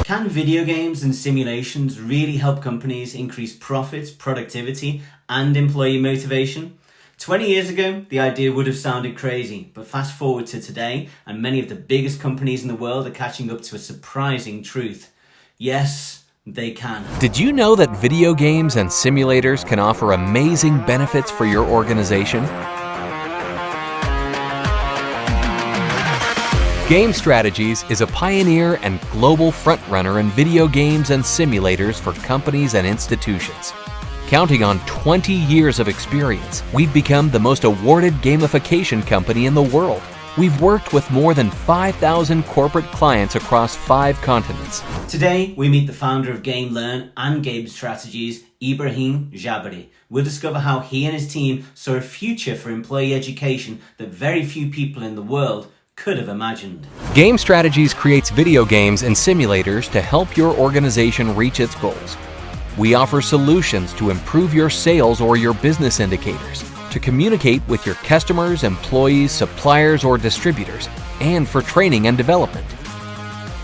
Can video games and simulations really help companies increase profits, productivity, and employee motivation? 20 years ago, the idea would have sounded crazy, but fast forward to today, and many of the biggest companies in the world are catching up to a surprising truth. Yes, they can. Did you know that video games and simulators can offer amazing benefits for your organization? Game Strategies is a pioneer and global frontrunner in video games and simulators for companies and institutions. Counting on 20 years of experience, we've become the most awarded gamification company in the world. We've worked with more than 5,000 corporate clients across 5 continents. Today, we meet the founder of Gamelearn and Game Strategies, Ibrahim Jabary. We'll discover how he and his team saw a future for employee education that very few people in the world could have imagined. Game Strategies creates video games and simulators to help your organization reach its goals. We offer solutions to improve your sales or your business indicators, to communicate with your customers, employees, suppliers, or distributors, and for training and development.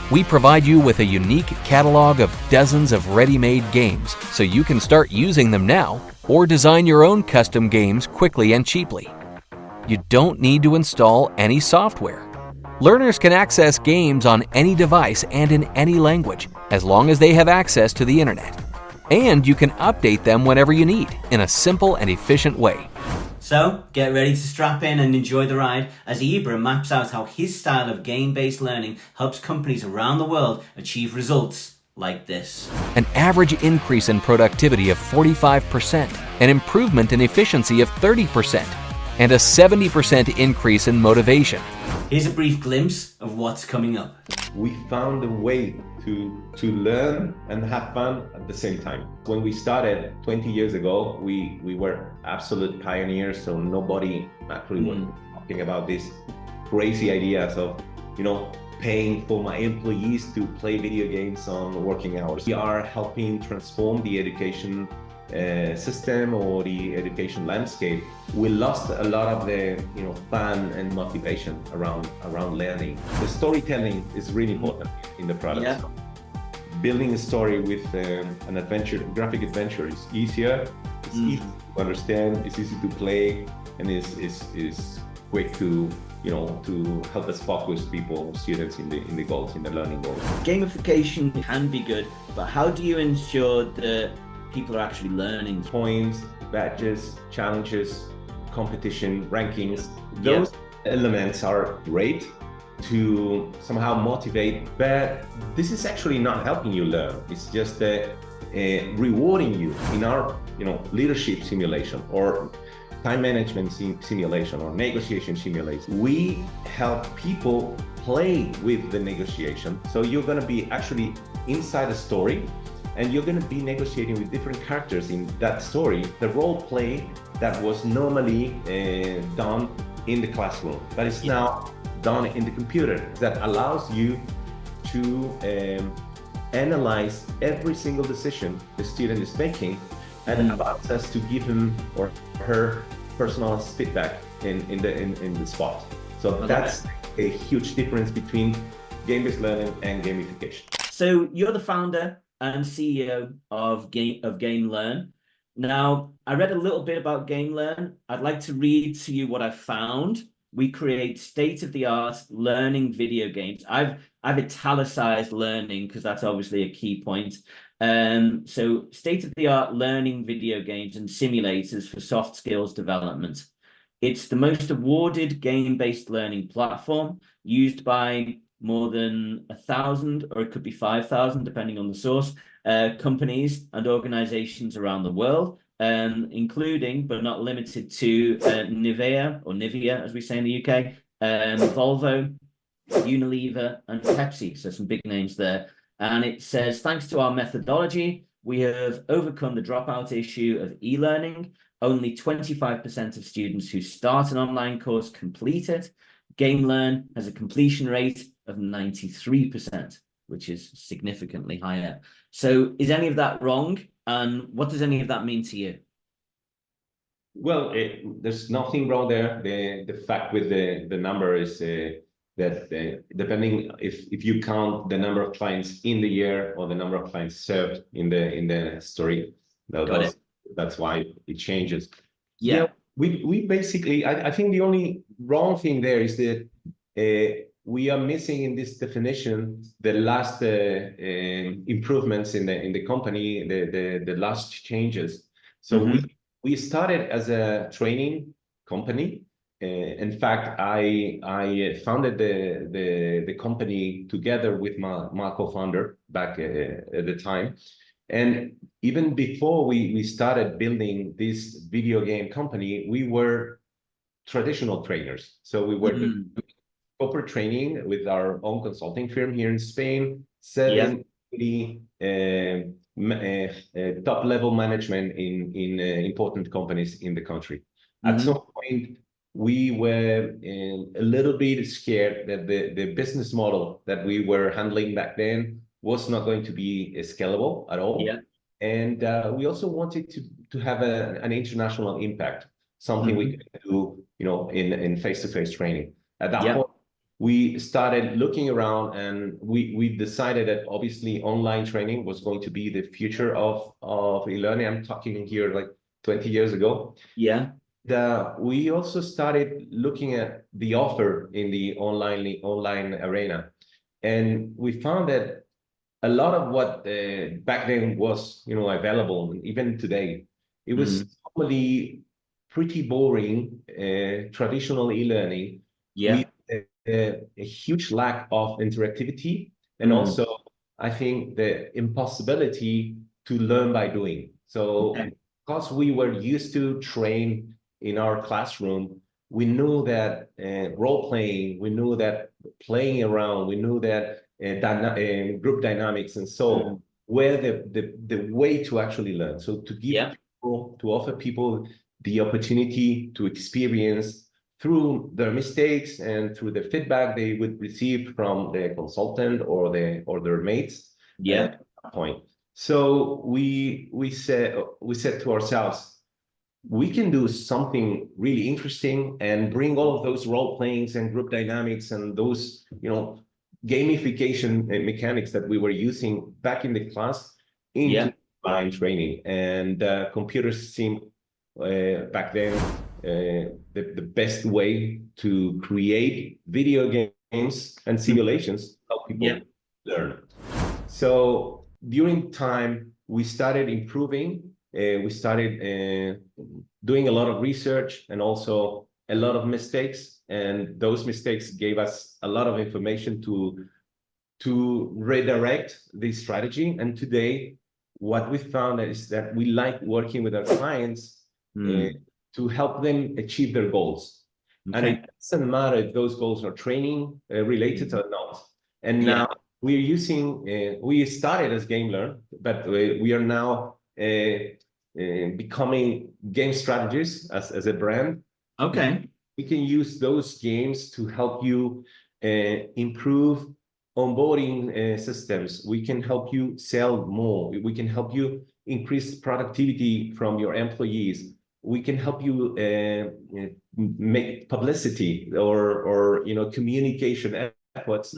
We provide you with a unique catalog of dozens of ready-made games so you can start using them now or design your own custom games quickly and cheaply. You don't need to install any software. Learners can access games on any device and in any language, as long as they have access to the internet. And you can update them whenever you need, in a simple and efficient way. So, get ready to strap in and enjoy the ride as Ibra maps out how his style of game-based learning helps companies around the world achieve results like this. An average increase in productivity of 45%, an improvement in efficiency of 30%, and a 70% increase in motivation. Here's a brief glimpse of what's coming up. We found a way to learn and have fun at the same time. When we started 20 years ago, we were absolute pioneers, so nobody actually was talking about these crazy ideas of, paying for my employees to play video games on working hours. We are helping transform the education system or the education landscape. We lost a lot of the fun and motivation around learning. The storytelling is really important in the product. Yeah. Building a story with an adventure, graphic adventure, is easier. It's easy to understand. It's easy to play, and is quick to to help us focus people, students in the goals, in the learning goals. Gamification can be good, but how do you ensure that people are actually learning? Points, badges, challenges, competition, rankings. Those elements are great to somehow motivate, but this is actually not helping you learn. It's just rewarding you. In our leadership simulation or time management simulation or negotiation simulation, we help people play with the negotiation. So you're going to be actually inside a story, and you're going to be negotiating with different characters in that story. The role play that was normally done in the classroom, but it's now done in the computer. That allows you to analyze every single decision the student is making, and allows us to give him or her personal feedback in the spot. So that's a huge difference between game-based learning and gamification. So you're the founder and CEO of Gamelearn. Now, I read a little bit about Gamelearn. I'd like to read to you what I found. We create state-of-the-art learning video games. I've italicized learning because that's obviously a key point. So state-of-the-art learning video games and simulators for soft skills development. It's the most awarded game-based learning platform used by more than 1,000, or it could be 5,000, depending on the source, companies and organizations around the world, including, but not limited to, Nivea, as we say in the UK, Volvo, Unilever, and Pepsi. So some big names there. And it says, thanks to our methodology, we have overcome the dropout issue of e-learning. Only 25% of students who start an online course complete it. Gamelearn has a completion rate of 93%, which is significantly higher. So is any of that wrong? And what does any of that mean to you? Well, there's nothing wrong there. The fact with the number is that depending if you count the number of clients in the year or the number of clients served in the story, that's why it changes. Yeah. We basically, I think the only wrong thing there is that we are missing in this definition the last improvements in the company, the last changes. So we started as a training company. In fact, I founded the company together with my co-founder back at the time. And even before we started building this video game company, we were traditional trainers. So we were corporate training with our own consulting firm here in Spain, 70 top level management in important companies in the country. At some point, we were a little bit scared that the business model that we were handling back then was not going to be scalable at all. And we also wanted to have an international impact, something we could do, in face-to-face training. At that point, we started looking around, and we decided that obviously online training was going to be the future of e-learning. I'm talking here like 20 years ago. We also started looking at the offer in the online arena, and we found that a lot of what back then was available, and even today, it was probably pretty boring traditional e-learning with a huge lack of interactivity, and also I think the impossibility to learn by doing. So because we were used to train in our classroom, we knew that role playing, we knew that playing around, we knew that group dynamics and so on were the way to actually learn. So to give people, to offer people the opportunity to experience through their mistakes and through the feedback they would receive from the consultant or their mates. At that point. So we said to ourselves, we can do something really interesting and bring all of those role playings and group dynamics and those gamification mechanics that we were using back in the class into online training. And computers seemed back then the best way to create video games and simulations to help people learn. So during time, we started improving. We started doing a lot of research and also a lot of mistakes. And those mistakes gave us a lot of information to redirect the strategy. And today, what we found is that we like working with our clients to help them achieve their goals. And it doesn't matter if those goals are training related or not. And now we're using, we started as Gamelearn, but we are now becoming game strategists as a brand. We can use those games to help you improve onboarding systems. We can help you sell more. We can help you increase productivity from your employees. We can help you make publicity or communication efforts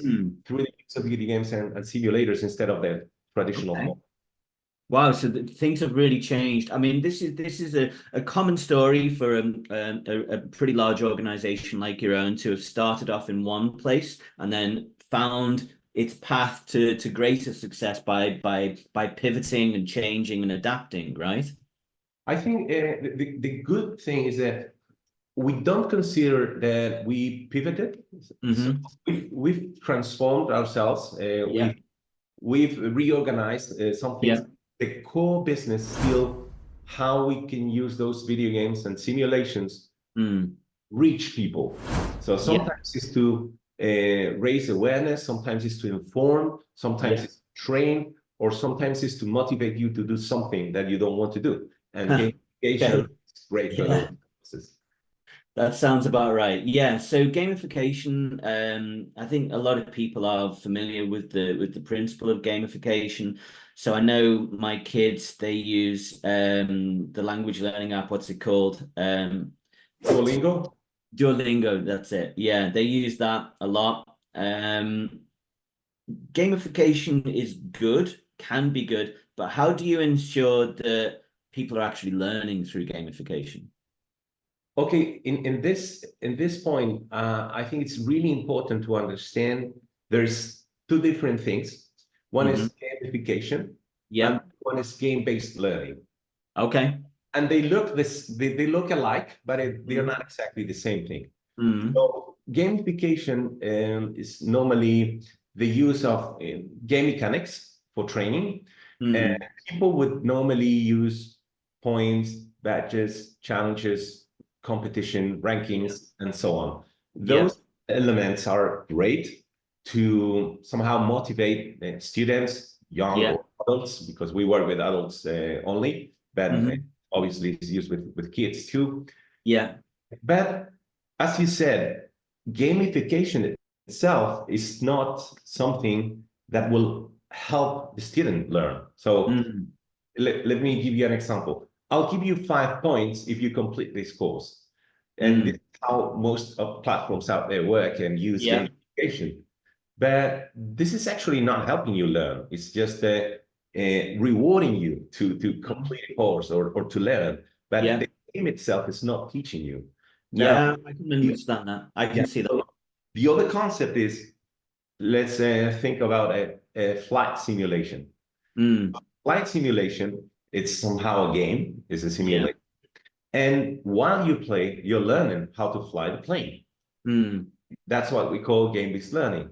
through the use of video games and simulators instead of the traditional model. Wow, so things have really changed. I mean, this is a common story for a pretty large organization like your own to have started off in one place and then found its path to greater success by pivoting and changing and adapting, right? I think the good thing is that we don't consider that we pivoted. So we've transformed ourselves. We've reorganized some things. The core business still how we can use those video games and simulations reach people. So sometimes it's to raise awareness, sometimes it's to inform, sometimes it's to train, or sometimes it's to motivate you to do something that you don't want to do. And gamification is great for those purposes. That sounds about right. Yeah. So gamification, I think a lot of people are familiar with the principle of gamification. So I know my kids, they use the language learning app, what's it called? Duolingo? Duolingo, that's it. Yeah, they use that a lot. Gamification is good, can be good, but how do you ensure that people are actually learning through gamification? Okay, in this point, I think it's really important to understand there's two different things. One is gamification, and one is game-based learning. Okay. And they look alike, but they're not exactly the same thing. So gamification is normally the use of game mechanics for training. And people would normally use points, badges, challenges, competition, rankings, and so on. Those elements are great to somehow motivate students, young or adults, because we work with adults only, but obviously it's used with kids too. Yeah. But as you said, gamification itself is not something that will help the student learn. So let me give you an example. I'll give you 5 points if you complete this course. And this is how most of platforms out there work and use gamification. But this is actually not helping you learn. It's just rewarding you to complete a course or to learn. But the game itself is not teaching you. Now, I can understand that. I can see that. The other concept is, let's think about a flight simulation. Flight simulation, it's somehow a game, it's a simulation. And while you play, you're learning how to fly the plane. That's what we call game-based learning.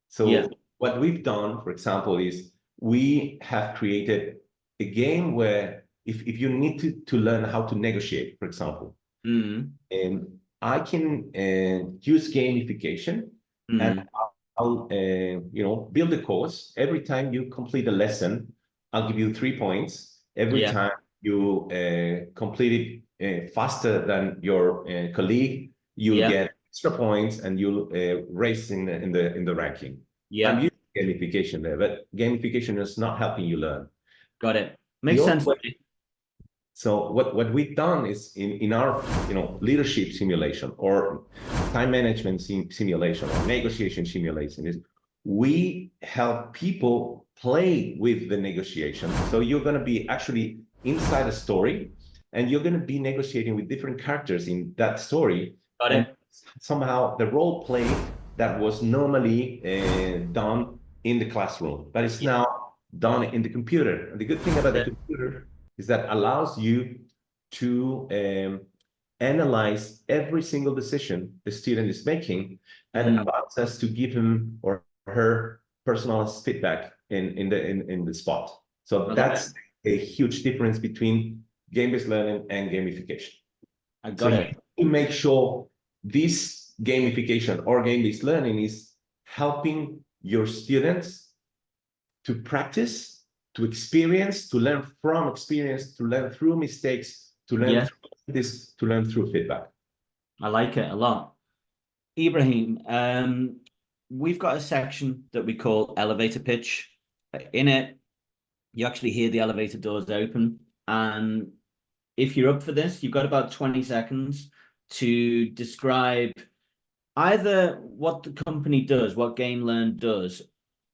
So what we've done, for example, is we have created a game where if you need to learn how to negotiate, for example, and I can use gamification and I'll build a course. Every time you complete a lesson, I'll give you 3 points. Every time you complete it faster than your colleague, you'll get extra points and you'll raise in the ranking. I'm using gamification there, but gamification is not helping you learn. Got it. Makes sense. So what we've done is in our leadership simulation or time management simulation or negotiation simulation is we help people play with the negotiation. So you're going to be actually inside a story and you're going to be negotiating with different characters in that story. Got it. Somehow the role play that was normally done in the classroom, but it's now done in the computer. And the good thing about the computer is that allows you to analyze every single decision the student is making and allows us to give him or her personalized feedback in the spot. So that's a huge difference between game-based learning and gamification. I got it. To make sure this gamification or game-based learning is helping your students to practice, to experience, to learn from experience, to learn through mistakes, to learn through this, to learn through feedback. I like it a lot. Ibrahim, we've got a section that we call elevator pitch. In it, you actually hear the elevator doors open. And if you're up for this, you've got about 20 seconds to describe either what the company does, what Gamelearn does,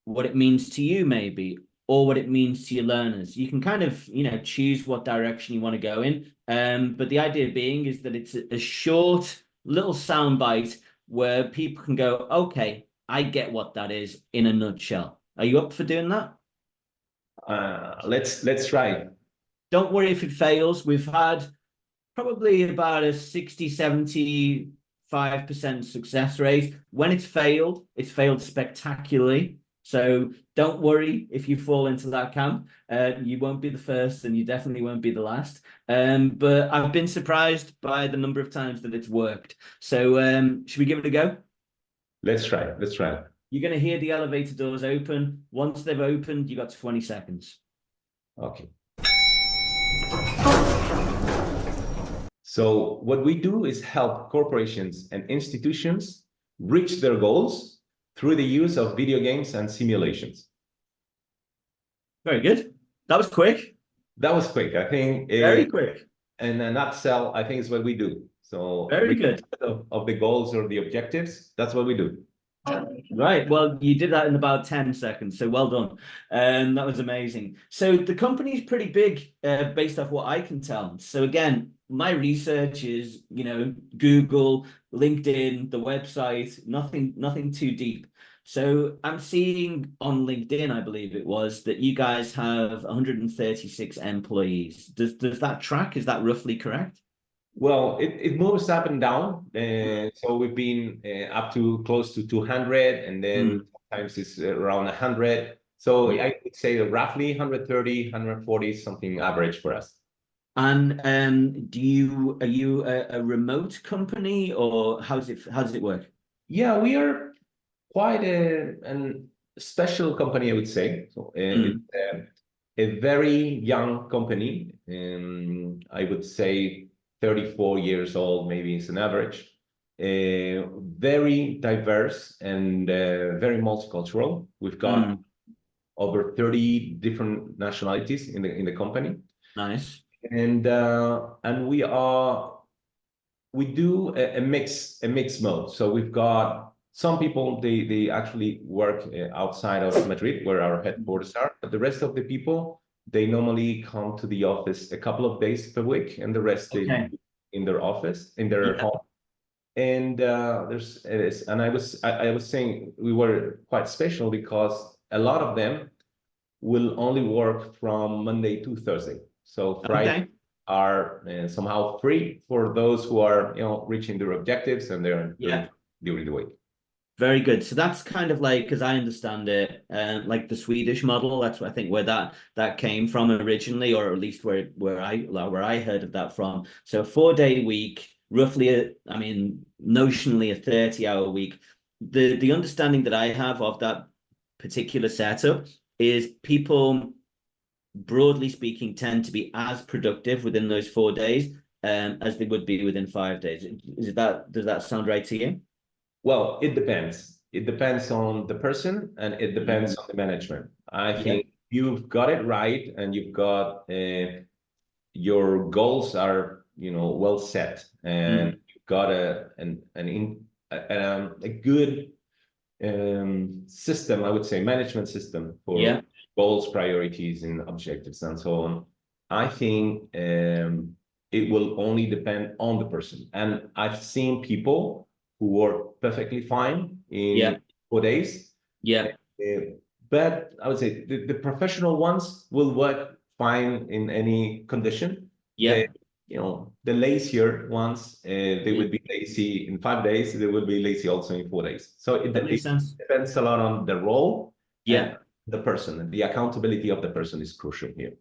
what it means to you maybe, or what it means to your learners. You can kind of, choose what direction you want to go in. But the idea being is that it's a short little soundbite where people can go, okay, I get what that is in a nutshell. Are you up for doing that? Let's try. Don't worry if it fails. We've had probably about a 60-75% success rate. When it's failed spectacularly. So don't worry if you fall into that camp. You won't be the first and you definitely won't be the last. But I've been surprised by the number of times that it's worked. So should we give it a go? Let's try. Let's try. You're going to hear the elevator doors open. Once they've opened, you got 20 seconds. Okay. So what we do is help corporations and institutions reach their goals through the use of video games and simulations. Very good. That was quick. That was quick. I think very quick. In a nutshell, I think it's what we do. So very good of the goals or the objectives, that's what we do. Right. Well, you did that in about 10 seconds, so well done. That was amazing. So the company's pretty big, based off what I can tell. So again, my research is, Google, LinkedIn, the website, nothing too deep. So I'm seeing on LinkedIn, I believe it was, that you guys have 136 employees. Does that track? Is that roughly correct? Well, it moves up and down. So we've been up to close to 200, and then sometimes it's around 100. So Yeah. I would say roughly 130, 140, something average for us. And are you a remote company, or how does it work? Yeah, we are quite an special company, I would say. So it's a very young company. I would say 34 years old, maybe it's an average. Very diverse and very multicultural. We've got over 30 different nationalities in the company, Nice. and we do a mix mode. So we've got some people, they actually work outside of Madrid, where our headquarters are, but the rest of the people, they normally come to the office a couple of days per week, and the rest they Okay. in their office, in their home. And I was saying we were quite special because a lot of them will only work from Monday to Thursday. So Friday are somehow free for those who are, reaching their objectives, and they're during the week. Very good. So that's kind of like, as I understand it, like the Swedish model. That's what I think where that came from originally, or at least where I heard of that from. So a 4-day week, roughly, I mean, notionally a 30-hour week. The understanding that I have of that particular setup is people, broadly speaking, tend to be as productive within those 4 days as they would be within 5 days. Does that sound right to you? Well, it depends. It depends on the person, and it depends on the management. I think you've got it right, and you've got your goals are, well set, and you've got a good system, I would say, management system for goals, priorities, and objectives, and so on. I think it will only depend on the person. And I've seen people who work perfectly fine in 4 days. But I would say the professional ones will work fine in any condition. The lazier ones, they would be lazy in 5 days. They will be lazy also in 4 days. So it depends a lot on the role. And the person, and the accountability of the person is crucial here.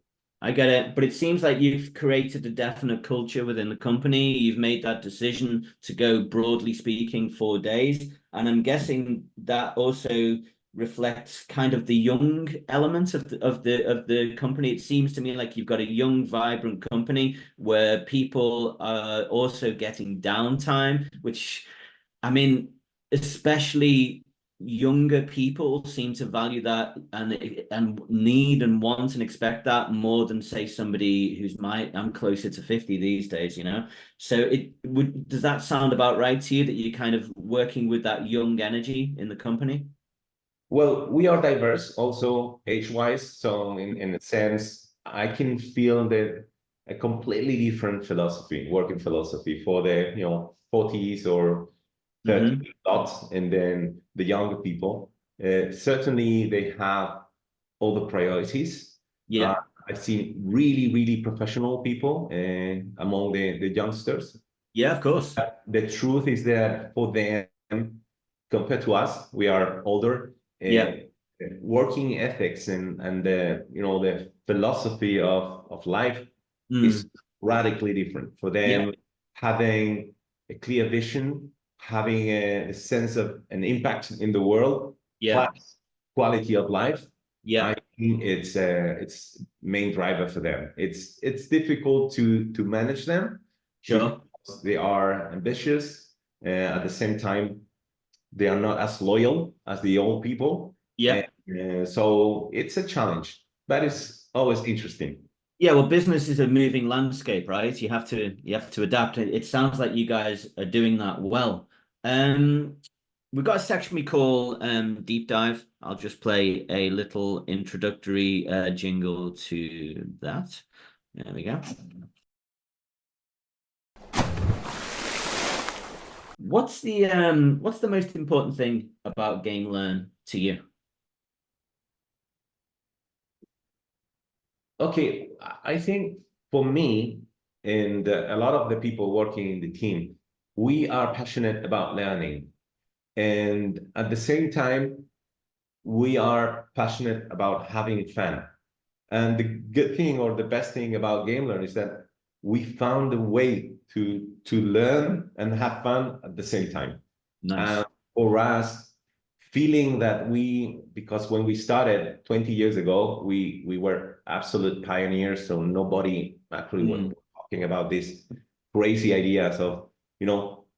I get it, but it seems like you've created a definite culture within the company. You've made that decision to go, broadly speaking, 4 days, and I'm guessing that also reflects kind of the young element of the company. It seems to me like you've got a young, vibrant company where people are also getting downtime, which, I mean, especially younger people seem to value that and need and want and expect that more than, say, somebody I'm closer to 50 these days, So does that sound about right to you, that you're kind of working with that young energy in the company? Well, we are diverse also age-wise, so in a sense, I can feel that a completely different working philosophy for the 40s or 30 lots, and then the younger people. Certainly, they have all the priorities. I've seen really, really professional people among the youngsters. Yeah, of course. The truth is that for them, compared to us, we are older. Working ethics and the philosophy of life is radically different for them. Having a clear vision, having a sense of an impact in the world, plus quality of life. I think it's main driver for them. It's difficult to manage them. Because they are ambitious. At the same time, they are not as loyal as the old people. So it's a challenge, but it's always interesting. Yeah, well, business is a moving landscape, right? You have to adapt. It sounds like you guys are doing that well. we've got a section we call Deep Dive. I'll just play a little introductory jingle to that. There we go. What's the most important thing about Gamelearn to you? Okay, I think for me and a lot of the people working in the team, we are passionate about learning. And at the same time, we are passionate about having fun. And the good thing or the best thing about Gamelearn is that we found a way to learn and have fun at the same time. Nice. For us, feeling that because when we started 20 years ago, we were absolute pioneers, so nobody actually was talking about these crazy ideas of,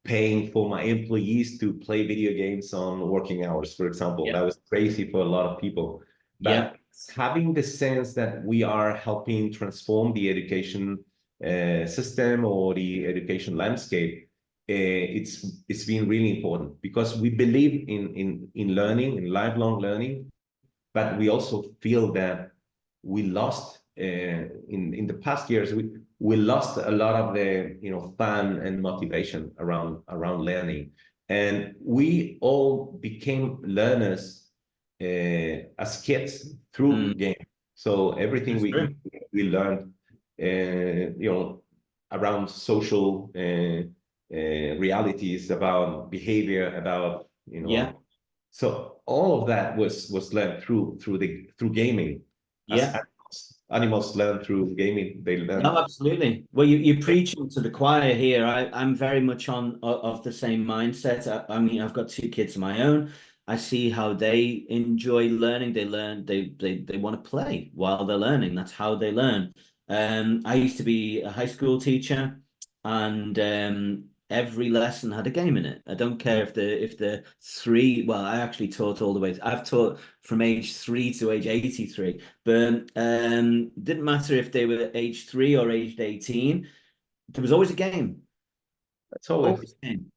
paying for my employees to play video games on working hours, for example. That was crazy for a lot of people. But having the sense that we are helping transform the education system or the education landscape, it's been really important because we believe in learning, in lifelong learning, but we also feel that we lost in the past years. We lost a lot of the fun and motivation around learning, and we all became learners as kids through games. So everything we learned, around social realities, about behavior, about so all of that was learned through gaming. Animals learn through gaming. They learn. No, absolutely. Well, you're preaching to the choir here. I'm very much of the same mindset. I mean, I've got two kids of my own. I see how they enjoy learning. They learn. They want to play while they're learning. That's how they learn. I used to be a high school teacher, and every lesson had a game in it. I don't care if the three. Well, I actually taught all the way. I've taught from age 3 to age 83, but didn't matter if they were age 3 or aged 18. There was always a game. That's always a game.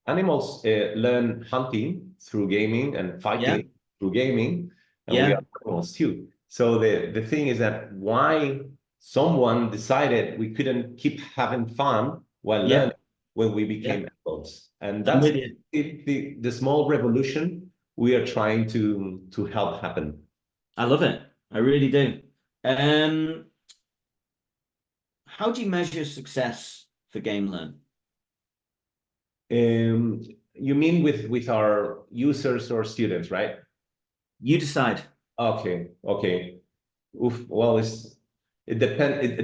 Animals learn hunting through gaming and fighting through gaming, and we are animals too. So the thing is that why someone decided we couldn't keep having fun while learning when we became adults, and that's the small revolution we are trying to help happen. I love it. I really do. How do you measure success for Gamelearn? You mean with our users or students, right? You decide. Okay. Well, it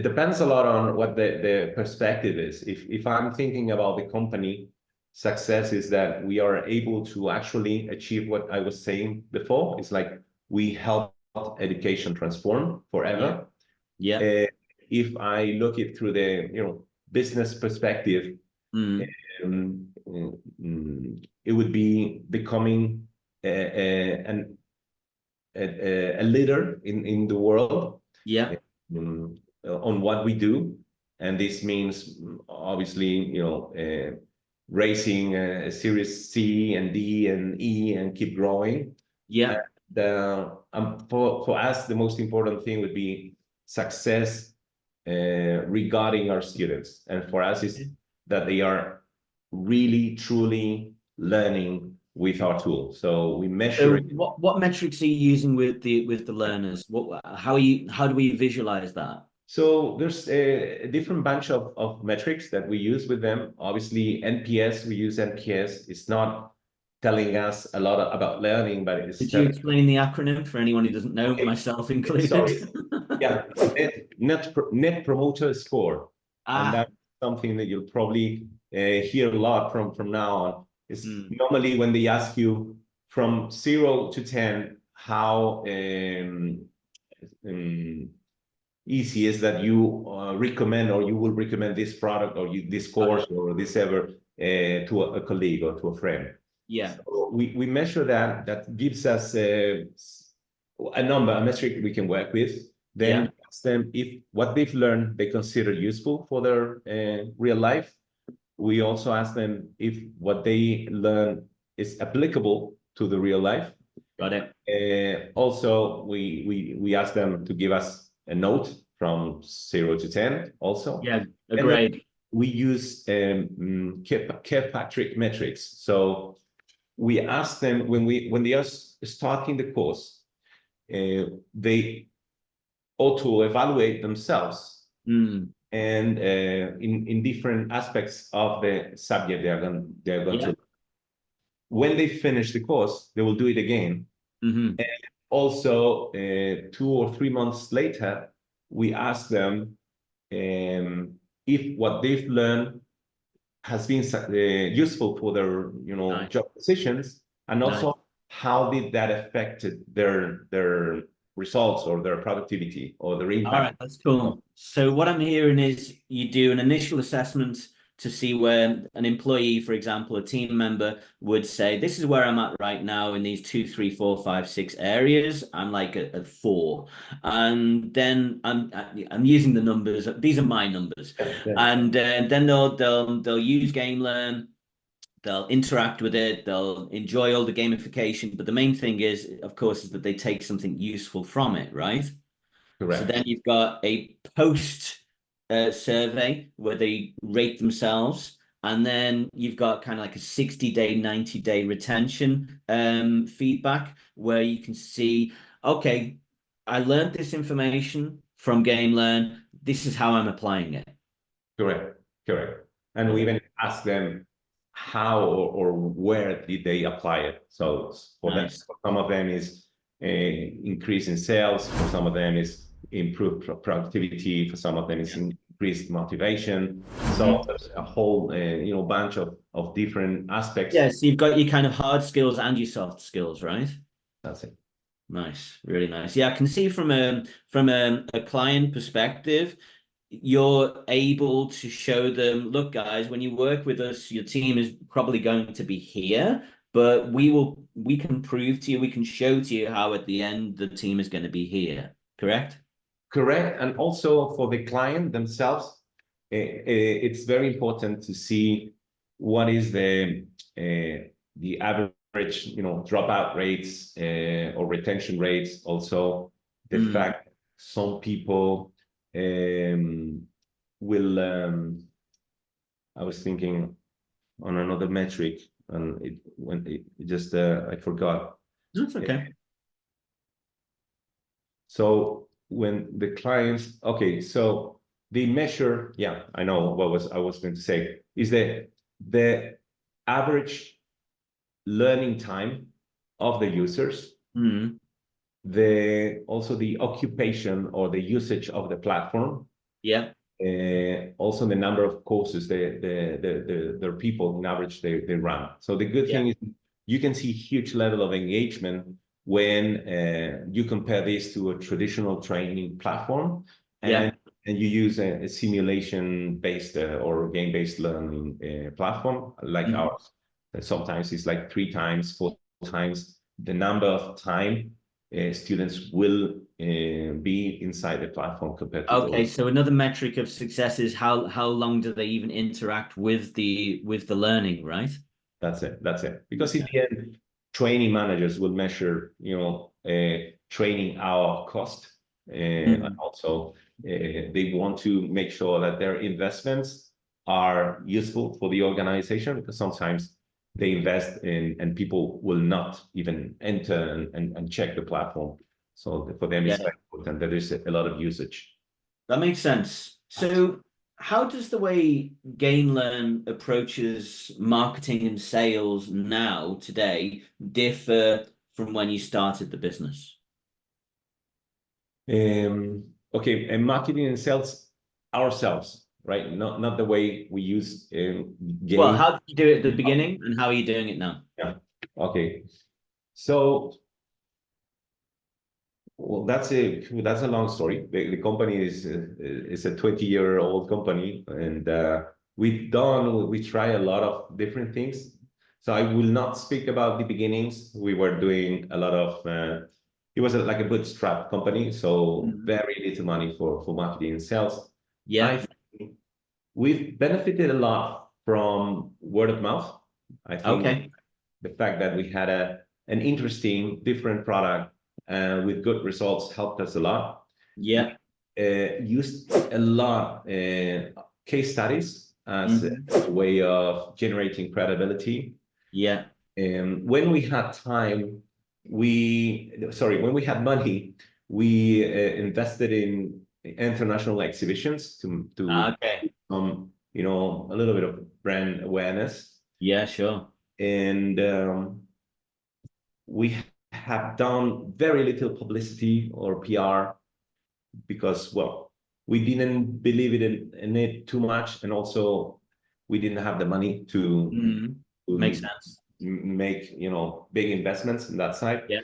depends a lot on what the perspective is. If I'm thinking about the company, success is that we are able to actually achieve what I was saying before. It's like we help education transform forever. If I look it through the business perspective, it would be becoming a leader in the world on what we do, and this means obviously raising a series C and D and E and keep growing. For us the most important thing would be success regarding our students, and for us is that they are really truly learning with our tool. So we measure. So what metrics are you using with the learners? How do we visualize that? So there's a different bunch of metrics that we use with them. Obviously, NPS, we use NPS. It's not telling us a lot about learning, but it's. Did you explain the acronym for anyone who doesn't know, myself included? Sorry. Net Promoter Score. And that's something that you'll probably hear a lot from now on. It's normally when they ask you from 0 to 10, how easy is that you recommend, or you will recommend this product or this course or this ever to a colleague or to a friend. So we measure that gives us a number, a metric we can work with. Then ask them if what they've learned they consider useful for their real life. We also ask them if what they learn is applicable to the real life. Got it. Also, we ask them to give us a note from 0 to 10 also. Yeah, a grade. We use 𝗙𝗃𝗃 metrics. So we ask them when they are starting the course, they auto evaluate themselves and in different aspects of the subject they're going to. When they finish the course, they will do it again. And also 2 or 3 months later, we ask them if what they've learned has been useful for their job positions, and also how did that affected their results or their productivity or their impact. All right, that's cool. So what I'm hearing is you do an initial assessment to see where an employee, for example, a team member would say, this is where I'm at right now in these 2, 3, 4, 5, 6 areas. I'm like a 4. And then I'm using the numbers. These are my numbers. And then they'll use Gamelearn. They'll interact with it. They'll enjoy all the gamification. But the main thing is, of course, is that they take something useful from it, right? Correct. So then you've got a post survey where they rate themselves, and then you've got kind of like a 60-day, 90-day retention feedback where you can see, okay, I learned this information from Gamelearn. This is how I'm applying it. Correct. And we even ask them how or where did they apply it. So for them, for some of them is increase in sales. For some of them is improved productivity. For some of them is increased motivation. So there's a whole bunch of different aspects. Yeah, so you've got your kind of hard skills and your soft skills, right? That's it. Nice, really nice. Yeah, I can see from a client perspective, you're able to show them, look, guys, when you work with us, your team is probably going to be here, but we can prove to you, we can show to you how at the end the team is going to be here. Correct? Correct. And also for the client themselves, it's very important to see what is the average, dropout rates or retention rates. Also, the fact some people will. I was thinking on another metric, and I forgot. That's okay. So when the clients, okay, so they measure, I know what I was going to say, is that the average learning time of the users, also the occupation or the usage of the platform, also the number of courses their people in average they run. So the good thing is you can see huge level of engagement when you compare this to a traditional training platform, and you use a simulation-based or game-based learning platform like ours. Sometimes it's like 3 times, 4 times the number of time students will be inside the platform compared to those. So another metric of success is how long do they even interact with the learning, right? That's it. Because in the end, training managers will measure, training hour cost, and also they want to make sure that their investments are useful for the organization, because sometimes they invest in and people will not even enter and check the platform. So for them, it's very important that there's a lot of usage. That makes sense. So how does the way Gamelearn approaches marketing and sales now, today, differ from when you started the business? Okay, and marketing and sales ourselves, right? Not the way we use Well, how did you do it at the beginning, and how are you doing it now? Okay. So, well, that's a long story. The company is a 20-year-old company, and we try a lot of different things. So I will not speak about the beginnings. We were doing a lot of it was like a bootstrap company, so very little money for marketing and sales. We've benefited a lot from word of mouth. I think the fact that we had an interesting, different product with good results helped us a lot. Yeah. Used a lot case studies as a way of generating credibility. Yeah. And when we had time, when we had money, we invested in international exhibitions to you know, a little bit of brand awareness. Yeah, sure. And we have done very little publicity or PR because, well, we didn't believe in it too much, and also we didn't have the money to makes sense. Make, you know, big investments in that side. Yeah.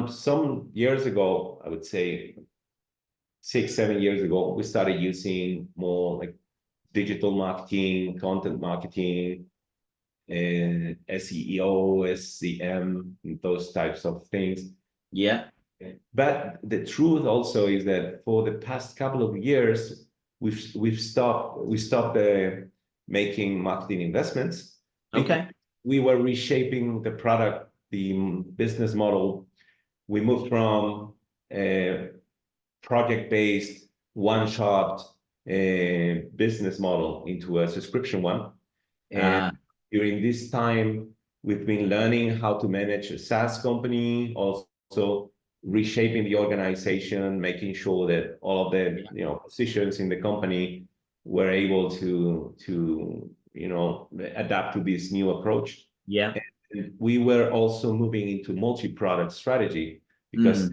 Some years ago, I would say 6-7 years ago, we started using more like digital marketing, content marketing, and SEO, SEM, those types of things. Yeah. But the truth also is that for the past couple of years, we stopped making marketing investments. Okay. We were reshaping the product, the business model. We moved from a project-based, one-shot business model into a subscription one. And during this time, we've been learning how to manage a SaaS company, also reshaping the organization, making sure that all of the positions in the company were able to adapt to this new approach. Yeah. And we were also moving into multi-product strategy because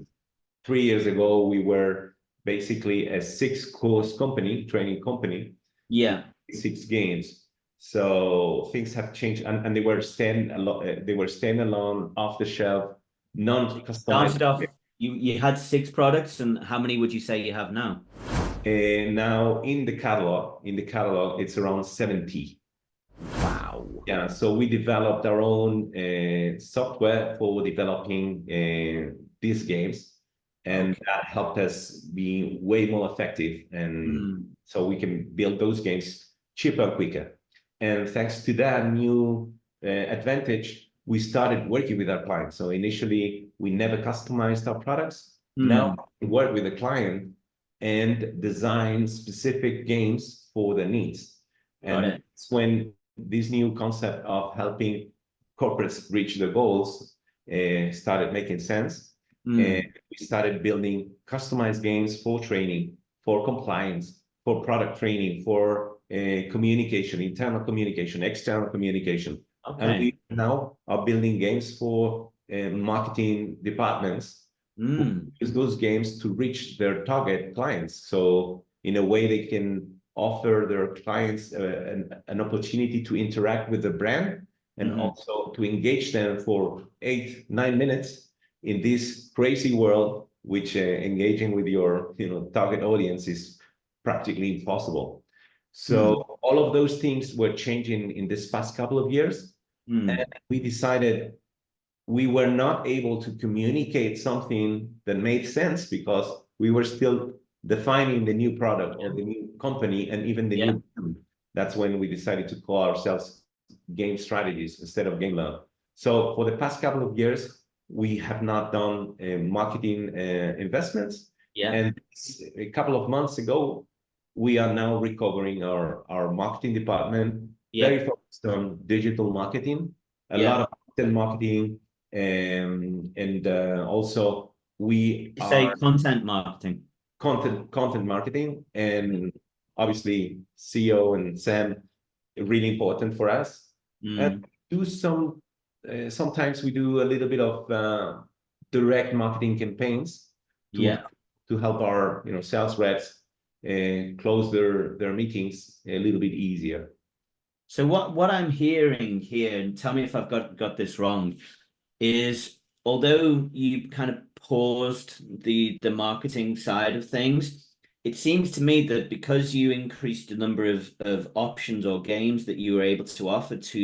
3 years ago we were basically a 6-course company, training company. Yeah. 6 games. So things have changed, and they were standalone, off the shelf, non-customized. Started off, you had 6 products, and how many would you say you have now? Now in the catalog, it's around 70. Wow. Yeah, so we developed our own software for developing these games, and that helped us be way more effective, and so we can build those games cheaper and quicker. And thanks to that new advantage, we started working with our clients. So initially, we never customized our products. Now we work with the client and design specific games for their needs. And it's when this new concept of helping corporates reach their goals started making sense. And we started building customized games for training, for compliance, for product training, for communication, internal communication, external communication. And we now are building games for marketing departments who use those games to reach their target clients. So in a way, they can offer their clients an opportunity to interact with the brand and also to engage them for 8-9 minutes in this crazy world, which engaging with your target audience is practically impossible. So all of those things were changing in this past couple of years. And we decided we were not able to communicate something that made sense because we were still defining the new product or the new company and even the new brand. That's when we decided to call ourselves Game Strategies instead of Gamelearn. So for the past couple of years, we have not done marketing investments. And a couple of months ago, we are now recovering our marketing department, very focused on digital marketing, a lot of content marketing, and also we say content marketing. Content marketing, and obviously SEO and SEM really important for us. And do sometimes we do a little bit of direct marketing campaigns to help our sales reps close their meetings a little bit easier. So what I'm hearing here, and tell me if I've got this wrong, is although you kind of paused the marketing side of things, it seems to me that because you increased the number of options or games that you were able to offer to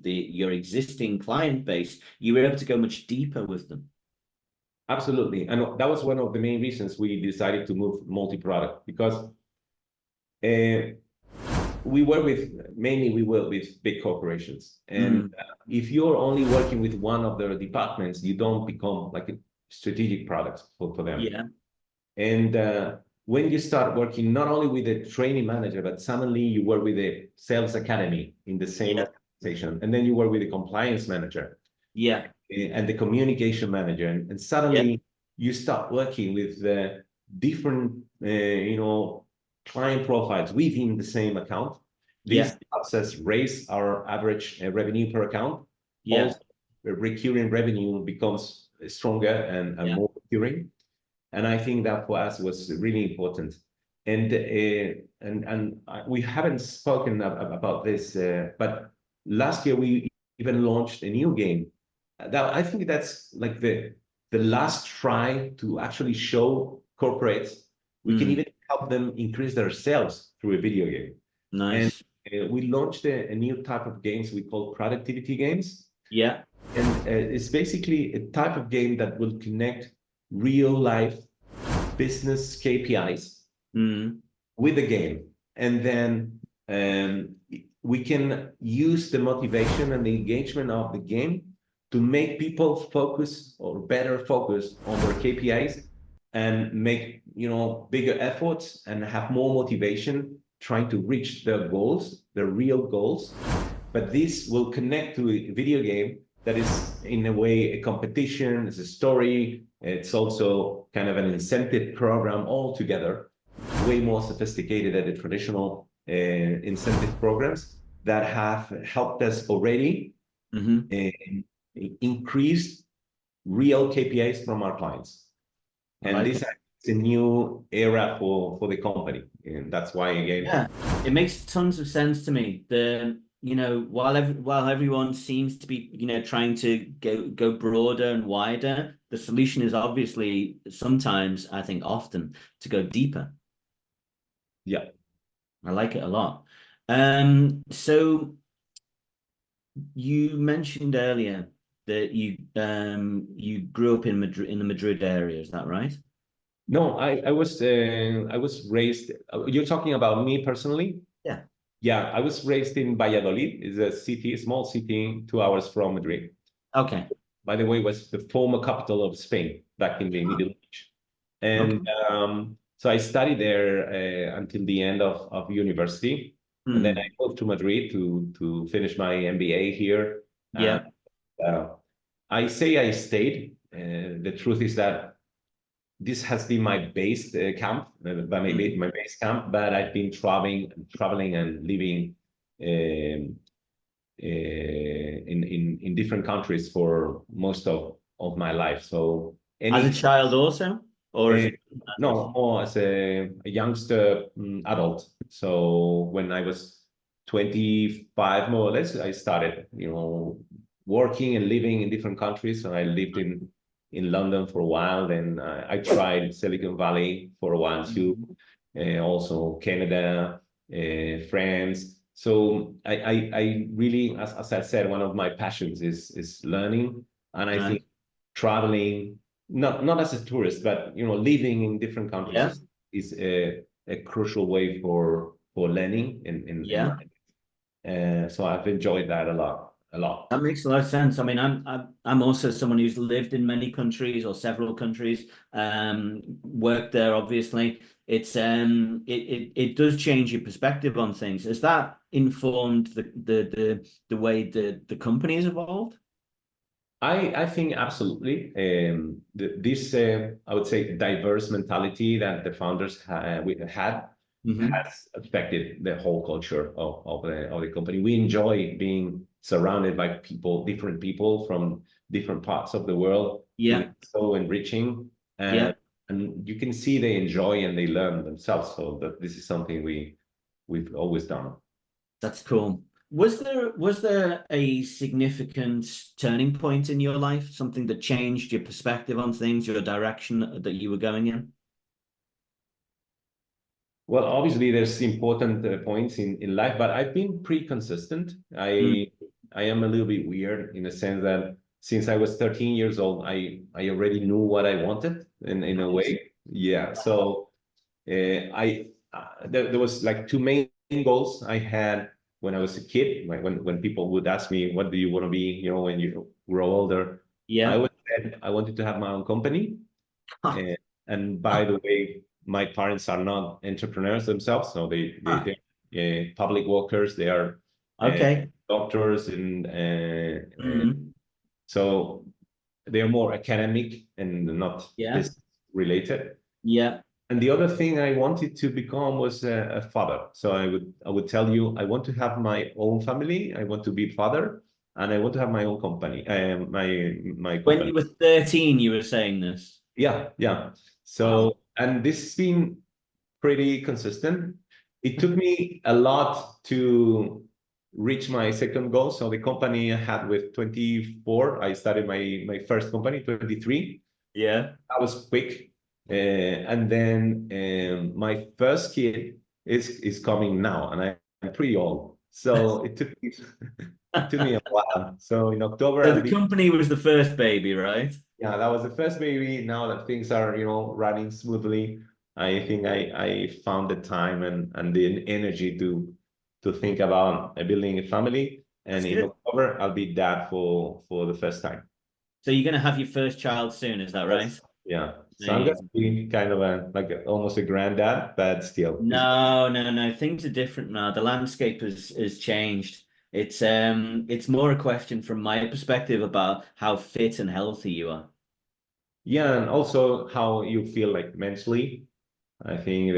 your existing client base, you were able to go much deeper with them. Absolutely. And that was one of the main reasons we decided to move multi-product, because we work with big corporations, and if you're only working with one of their departments, you don't become like a strategic product for them. Yeah. And when you start working not only with a training manager, but suddenly you work with a sales academy in the same organization, and then you work with a compliance manager, and the communication manager, and suddenly you start working with the different client profiles within the same account. This helps us raise our average revenue per account. Also, recurring revenue becomes stronger and more recurring. And I think that for us was really important. And we haven't spoken about this, but last year we even launched a new game. That I think that's like the last try to actually show corporates we can even help them increase their sales through a video game. Nice. And we launched a new type of games we call productivity games. Yeah. And it's basically a type of game that will connect real life business KPIs with the game. And then we can use the motivation and the engagement of the game to make people focus or better focus on their KPIs and make bigger efforts and have more motivation trying to reach their goals, their real goals. But this will connect to a video game that is in a way a competition, it's a story, it's also kind of an incentive program altogether, way more sophisticated than the traditional incentive programs that have helped us already increase real KPIs from our clients. And this is a new era for the company, and that's why again. It makes tons of sense to me. While everyone seems to be trying to go broader and wider, the solution is obviously sometimes, I think often, to go deeper. Yeah, I like it a lot. So you mentioned earlier that you grew up in Madrid, in the Madrid area, is that right? No, I was raised. You're talking about me personally? Yeah. Yeah, I was raised in Valladolid. It's a city, a small city, 2 hours from Madrid. Okay. By the way, it was the former capital of Spain back in the Middle Age. And so I studied there until the end of university. And then I moved to Madrid to finish my MBA here. Yeah. I say I stayed. The truth is that this has been my base camp, my base camp, but I've been traveling and living in different countries for most of my life. So as a child also, or no, more as a youngster adult. So when I was 25, more or less, I started, working and living in different countries. So I lived in London for a while, then I tried Silicon Valley for a while too, also Canada, France. So I really, as I said, one of my passions is learning, and I think traveling, not as a tourist, but living in different countries is a crucial way for learning. So I've enjoyed that a lot. That makes a lot of sense. I mean, I'm also someone who's lived in many countries or several countries, worked there. Obviously, it does change your perspective on things. Has that informed the way the company has evolved? I think absolutely. This I would say diverse mentality that the founders had has affected the whole culture of the company. We enjoy being surrounded by different people from different parts of the world. Yeah. It's so enriching. And you can see they enjoy and they learn themselves. So that this is something we've always done. That's cool. Was there a significant turning point in your life, something that changed your perspective on things, your direction that you were going in? Well, obviously there's important points in life, but I've been pretty consistent. I am a little bit weird in the sense that since I was 13 years old, I already knew what I wanted in a way. Yeah. So there was like two main goals I had when I was a kid, when people would ask me, what do you want to be, when you grow older? I always said I wanted to have my own company. And by the way, my parents are not entrepreneurs themselves, so they're public workers. They are doctors, and so they are more academic and not business related. And the other thing I wanted to become was a father. So I would tell you, I want to have my own family. I want to be father, and I want to have my own company. My company. When you were 13, you were saying this. Yeah. So, and this has been pretty consistent. It took me a lot to reach my second goal. So the company I had with 24, I started my first company, 23. Yeah. That was quick. And then my first kid is coming now, and I'm pretty old. So it took me a while. So in October, So the company was the first baby, right? Yeah, that was the first baby. Now that things are, running smoothly, I think I found the time and the energy to think about building a family. And in October, I'll be dad for the first time. So you're going to have your first child soon, is that right? Yeah. So I'm going to be kind of almost a granddad, but still. No. Things are different now. The landscape has changed. It's more a question from my perspective about how fit and healthy you are. Yeah, and also how you feel like mentally. I think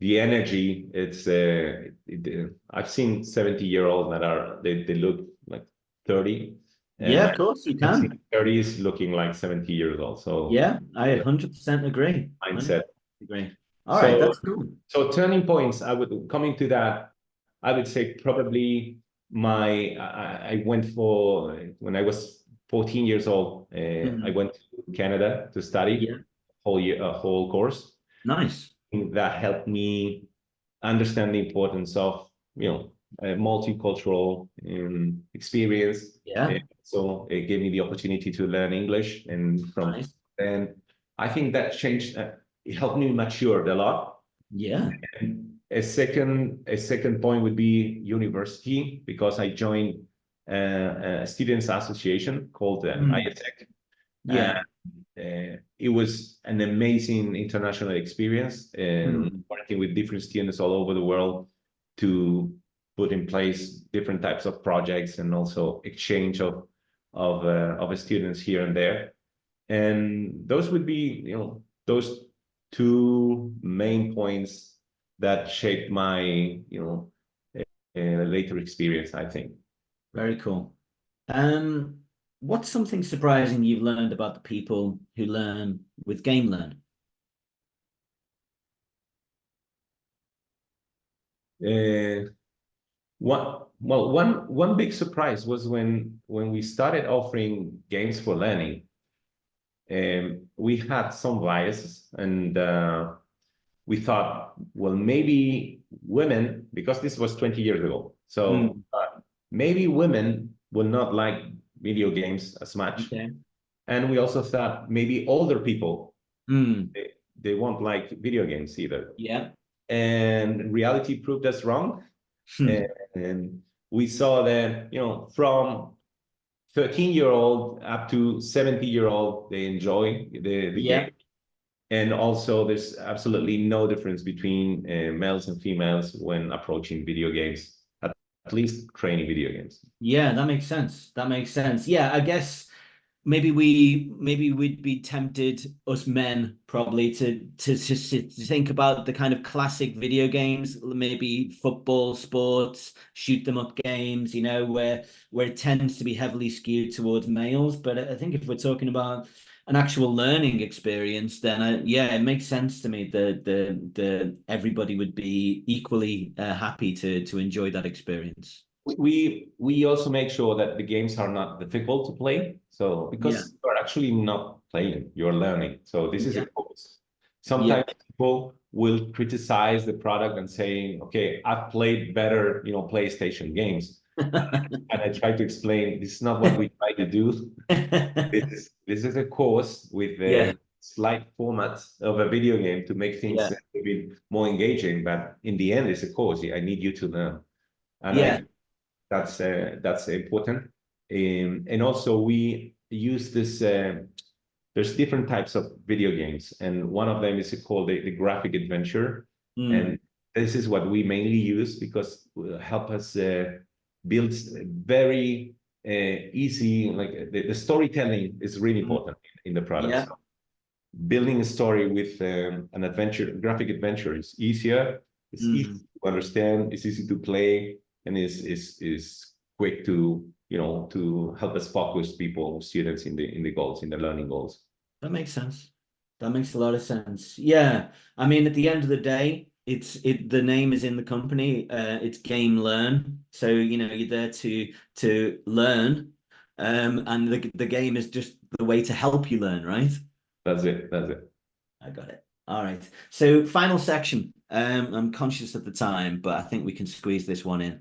the energy, I've seen 70-year-olds that they look like 30. Yeah, of course you can. 30s looking like 70 years old. So yeah, I 100% agree. Mindset. 100% agree. All right, that's cool. So turning points, coming to that, I would say probably I went for, when I was 14 years old, I went to Canada to study a whole course. Nice. That helped me understand the importance of, a multicultural experience. So it gave me the opportunity to learn English, and then I think that changed. It helped me mature a lot. Yeah. And a second point would be university, because I joined a students association called ISEC. Yeah. It was an amazing international experience, working with different students all over the world to put in place different types of projects, and also exchange of students here and there. And those would be, those two main points that shaped my, later experience, I think. Very cool. What's something surprising you've learned about the people who learn with Gamelearn? One big surprise was when we started offering games for learning. We had some biases, and we thought, well, maybe women, because this was 20 years ago, so maybe women will not like video games as much. And we also thought maybe older people, they won't like video games either. And reality proved us wrong. And we saw that, from 13-year-old up to 70-year-old, they enjoy the game. And also, there's absolutely no difference between males and females when approaching video games, at least training video games. Yeah, that makes sense. That makes sense. Yeah, I guess maybe we'd be tempted, us men probably, to think about the kind of classic video games, maybe football, sports, shoot them up games, where it tends to be heavily skewed towards males. But I think if we're talking about an actual learning experience, then it makes sense to me that everybody would be equally happy to enjoy that experience. We also make sure that the games are not difficult to play. So because you're actually not playing, you're learning. So this is a course. Sometimes people will criticize the product and say, okay, I've played better, PlayStation games. And I try to explain, this is not what we try to do. This is a course with slight format of a video game to make things a bit more engaging. But in the end, it's a course. I need you to learn, and that's important. And also we use this. There's different types of video games, and one of them is called the graphic adventure, and this is what we mainly use because it will help us build very easy, like the storytelling is really important in the product. Yeah. So building a story with an graphic adventure is easier. It's easy to understand. It's easy to play, and is quick to to help us focus students in the goals, in the learning goals. That makes sense. That makes a lot of sense. Yeah. I mean, at the end of the day, the name is in the company. It's Gamelearn. So, you're there to learn. And the game is just the way to help you learn, right? That's it. I got it. All right. So final section. I'm conscious of the time, but I think we can squeeze this one in.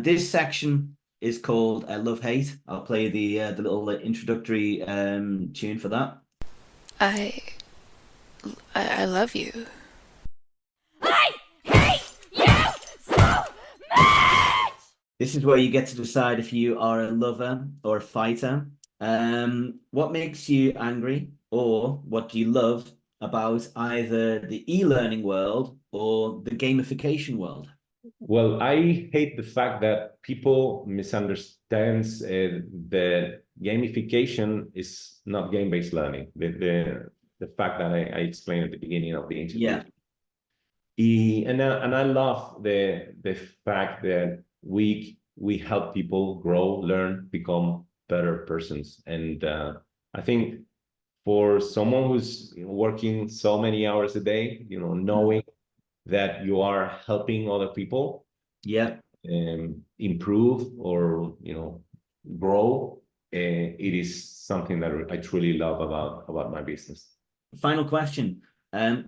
This section is called Love Hate. I'll play the little introductory tune for that. I love you. I hate you so much! This is where you get to decide if you are a lover or a fighter. What makes you angry, or what do you love about either the e-learning world or the gamification world? Well, I hate the fact that people misunderstands the gamification is not game-based learning. The fact that I explained at the beginning of the interview. Yeah. And I love the fact that we help people grow, learn, become better persons. And I think for someone who's working so many hours a day, knowing that you are helping other people, improve or grow, it is something that I truly love about my business. Final question.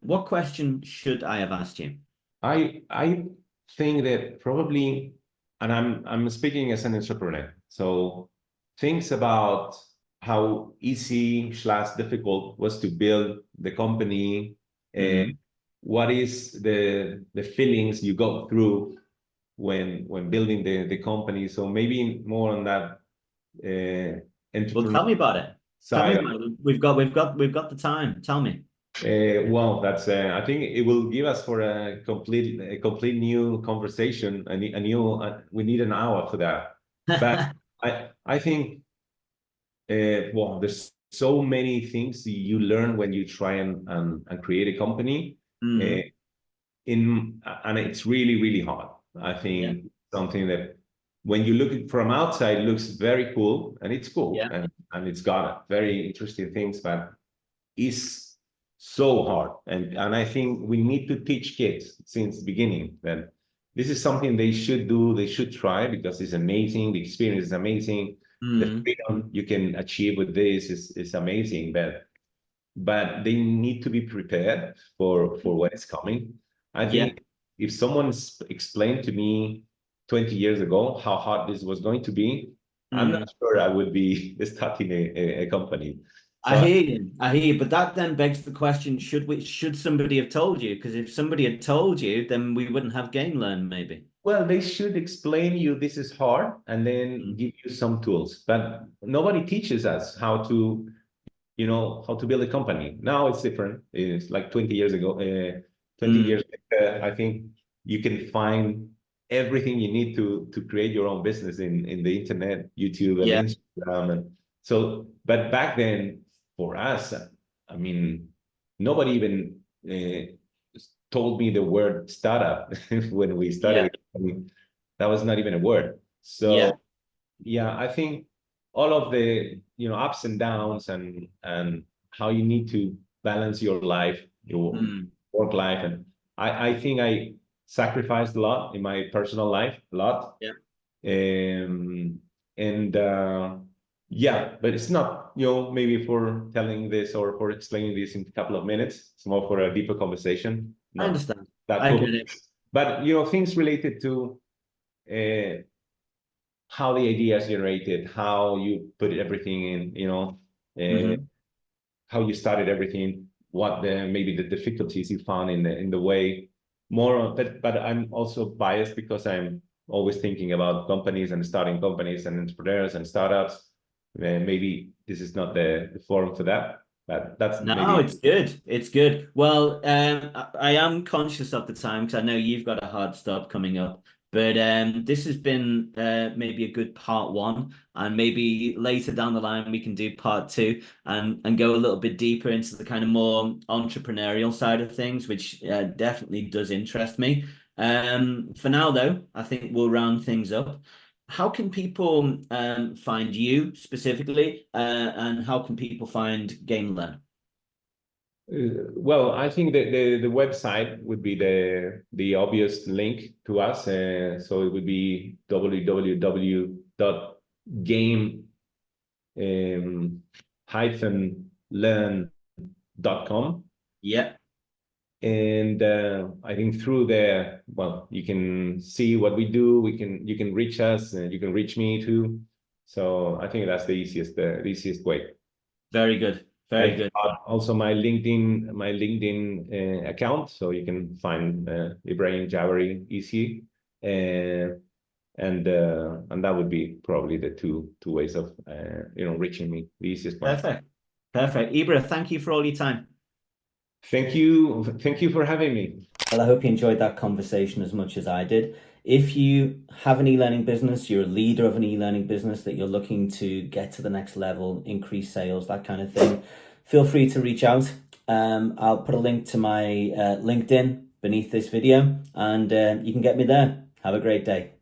What question should I have asked you? I think that probably, and I'm speaking as an entrepreneur, so things about how easy/difficult was to build the company, what is the feelings you go through when building the company. So maybe more on that. Well, tell me about it. Tell me about it. We've got the time. Tell me. Well, that's I think it will give us for a complete new conversation. We need an hour for that. But I think well, there's so many things you learn when you try and create a company. And it's really hard. I think something that when you look at from outside looks very cool, and it's cool, and it's got very interesting things, but it's so hard. And I think we need to teach kids since the beginning that this is something they should do, they should try, because it's amazing. The experience is amazing. The freedom you can achieve with this is amazing, but they need to be prepared for what is coming. I think if someone explained to me 20 years ago how hard this was going to be, I'm not sure I would be starting a company. So I hear you, but that then begs the question: should somebody have told you? Because if somebody had told you, then we wouldn't have Gamelearn, maybe. Well, they should explain you this is hard and then give you some tools, but nobody teaches us how to build a company. Now it's different. It's like 20 years ago, 20 years later, I think you can find everything you need to create your own business in the internet, YouTube, and Instagram. And so, but back then for us, I mean, nobody even told me the word startup when we started. I mean, that was not even a word. So I think all of the ups and downs and how you need to balance your life, your work life, and I think I sacrificed a lot in my personal life, a lot. But it's not maybe for telling this or for explaining this in a couple of minutes. It's more for a deeper conversation. I understand. I get it. But things related to how the idea is generated, how you put everything in, how you started everything, what maybe the difficulties you found in the way. But I'm also biased because I'm always thinking about companies and starting companies and entrepreneurs and startups. Maybe this is not the forum for that, but that's No, maybe. it's good. It's good. Well, I am conscious of the time because I know you've got a hard stop coming up. But this has been maybe a good part one, and maybe later down the line we can do part two and go a little bit deeper into the kind of more entrepreneurial side of things, which definitely does interest me. For now, though, I think we'll round things up. How can people find you specifically, and how can people find Gamelearn? Well, I think that the website would be the obvious link to us. So it would be www.game-learn.com. Yeah, And I think through there, well, you can see what we do. You can reach us, and you can reach me too. So I think that's the easiest way. very good. Very good. Also my LinkedIn account, so you can find Ibrahim Jabary 𝗖cie, and that would be probably the two ways of reaching me, the easiest one. Perfect. Perfect. Ibra, thank you for all your time. Thank you for having me. Well, I hope you enjoyed that conversation as much as I did. If you have an e-learning business, you're a leader of an e-learning business that you're looking to get to the next level, increase sales, that kind of thing, feel free to reach out. I'll put a link to my LinkedIn beneath this video, and you can get me there. Have a great day.